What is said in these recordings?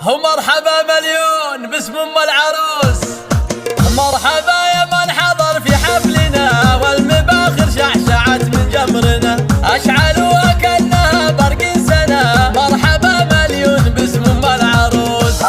ومرحبا مليون باسم ام العروس. مرحبا يا من حضر في حفلنا، والمباخر شعشعت من جمرنا، اشعلوها كانها برق سنه. مرحبا مليون باسم ام العروس.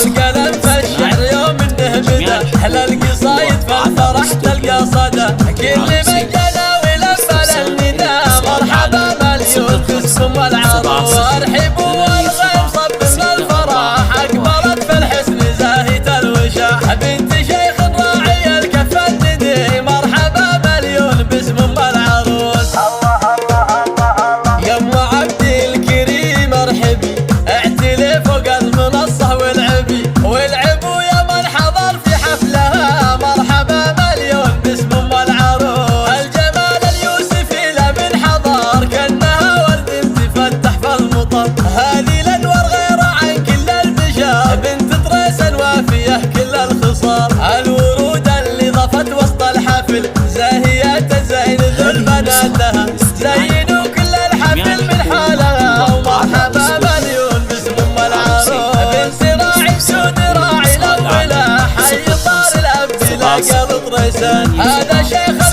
القلم في الشعر يوم النهبده، احلى القصايد في الفرح تلقى صدى. كل من جنى ولبى للنداء، مرحبا مليون باسم ام العروس. ارحبوا والغيم صب من الفرح، اكبرت في الحسن زاهية الوشاح، بنت شيخ راعي الكف الندي. مرحبا مليون باسم ام العروس. يا ام عبد الكريم ارحبي، اعتلي فوق المنصه والعبوا يا من حضر في حفلها. مرحبا مليون باسم ام العروس. الجمال اليوسفي لا من حضر، كانها ورد تفتح في المطر. هذه الانوار غير عن كل البشر، بنت طريس وافيه كل الخصار. الورود اللي ضفت وسط الحفل، زاهية زين ذل بناتها، زينوا كل الحفل من حالها. ومرحبا مليون باسم ام العروس. بنت راعي سود راعي الاولى، حي طار الابد لقى الطريسان. هذا شيخ